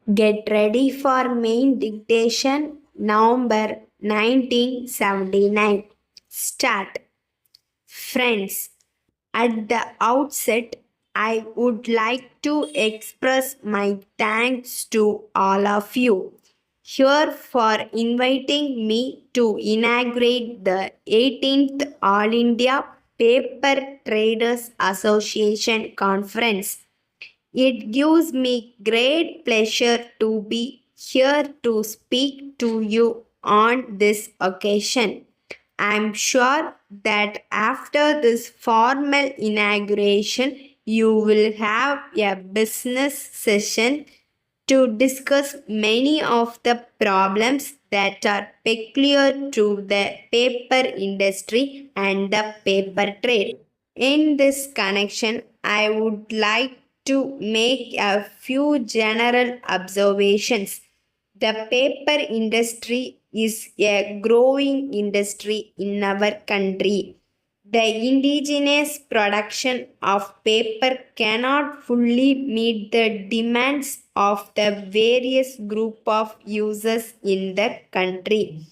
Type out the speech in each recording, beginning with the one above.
Get ready for main dictation, November 1979. Start. Friends, at the outset, I would like to express my thanks to all of you here for inviting me to inaugurate the 18th All India Paper Traders Association Conference. It gives me great pleasure to be here to speak to you on this occasion. I'm sure that after this formal inauguration, you will have a business session to discuss many of the problems that are peculiar to the paper industry and the paper trade. In this connection, I would like to make a few general observations. The paper industry is a growing industry in our country. The indigenous production of paper cannot fully meet the demands of the various group of users in the country.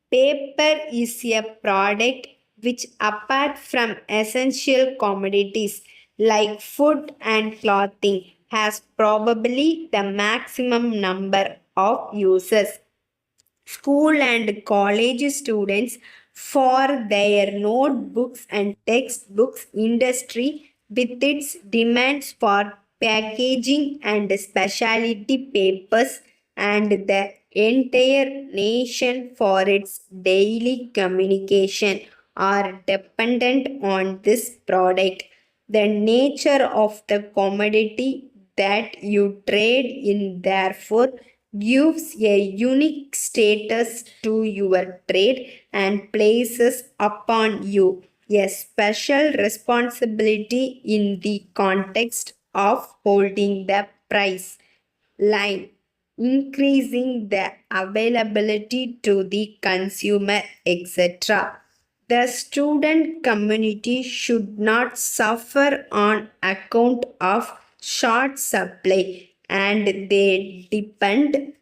Paper is a product which, apart from essential commodities like food and clothing, has probably the maximum number of users. School and college students for their notebooks and textbooks industry with its demands for packaging and specialty papers, and the entire nation for its daily communication are dependent on this product. The nature of the commodity that you trade in therefore gives a unique status to your trade and places upon you a special responsibility in the context of holding the price line, increasing the availability to the consumer, etc. The student community should not suffer on account of short supply, and they depend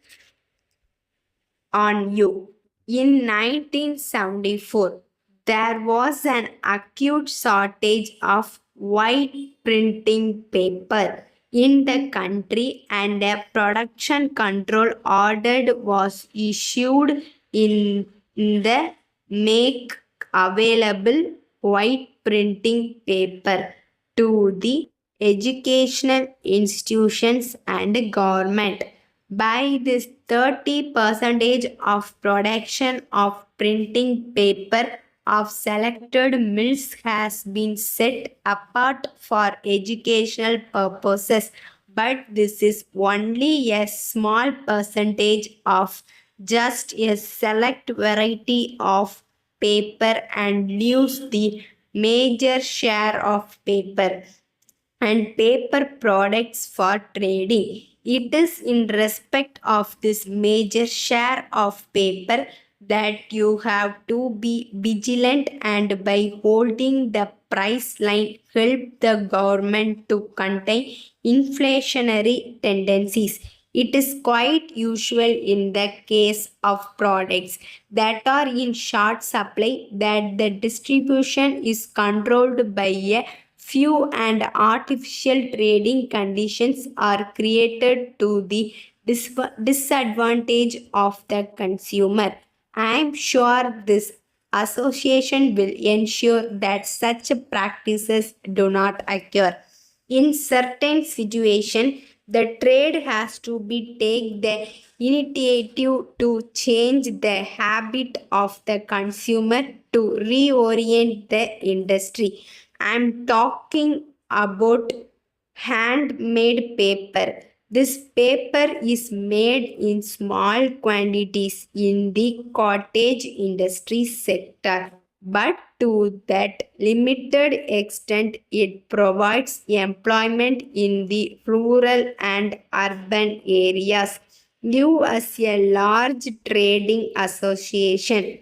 on you. In 1974, there was an acute shortage of white printing paper in the country, and a production control order was issued in the make available white printing paper to the educational institutions and government. By this, 30 percentage of production of printing paper of selected mills has been set apart for educational purposes, but this is only a small percentage of just a select variety of paper and leaves the major share of paper and paper products for trading. It is in respect of this major share of paper that you have to be vigilant, and by holding the price line help the government to contain inflationary tendencies. It is quite usual in the case of products that are in short supply that the distribution is controlled by a few, and artificial trading conditions are created to the disadvantage of the consumer. I am sure this association will ensure that such practices do not occur. In certain situations, the trade has to be take the initiative to change the habit of the consumer to reorient the industry. I'm talking about handmade paper. This paper is made in small quantities in the cottage industry sector, but to that limited extent, it provides employment in the rural and urban areas. Give us a large trading association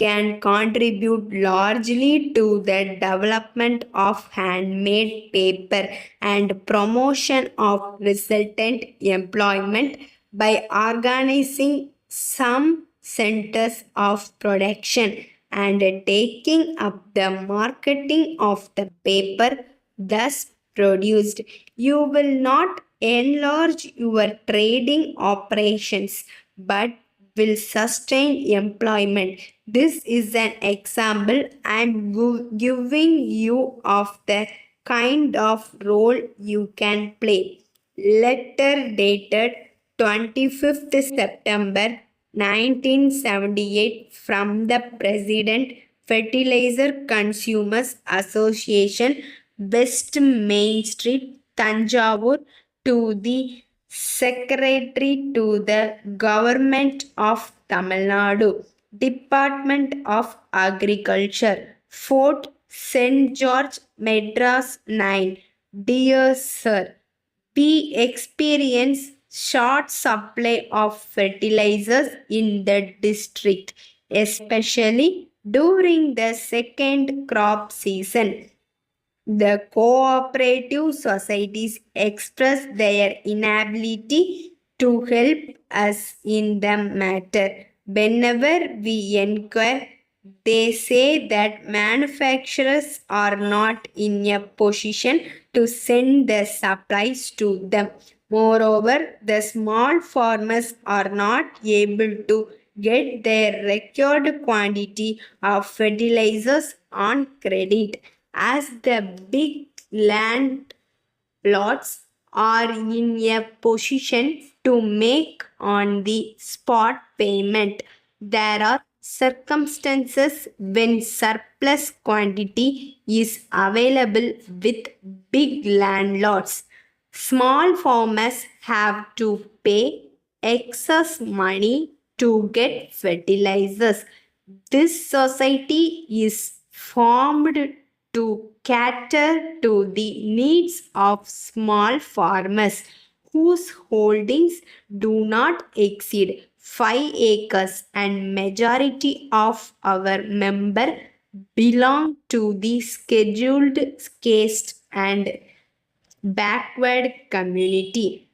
can contribute largely to the development of handmade paper and promotion of resultant employment by organizing some centers of production and taking up the marketing of the paper thus produced. You will not enlarge your trading operations but will sustain employment. This is an example I am giving you of the kind of role you can play. Letter dated 25th September 1978 from the President, Fertilizer Consumers Association, West Main Street, Tanjavur, to the Secretary to the Government of Tamilnadu, Department of Agriculture, Fort St. George, Madras 9. Dear Sir, we experience short supply of fertilizers in the district, especially during the second crop season. The cooperative societies express their inability to help us in the matter. Whenever we inquire, they say that manufacturers are not in a position to send the supplies to them. Moreover, the small farmers are not able to get their required quantity of fertilizers on credit, as the big land lots are in a position to make on the spot payment. There are circumstances when surplus quantity is available with big landlords. Small farmers have to pay excess money to get fertilizers. This society is formed to cater to the needs of small farmers whose holdings do not exceed 5 acres, and majority of our members belong to the scheduled caste and backward community.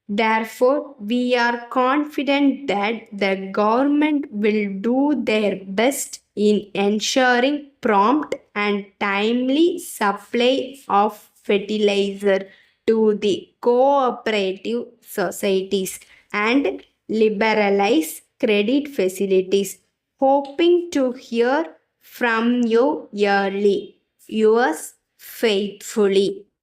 Therefore, we are confident that the government will do their best in ensuring prompt and timely supply of fertilizer to the cooperative societies and liberalize credit facilities. Hoping to hear from you yearly. Yours faithfully.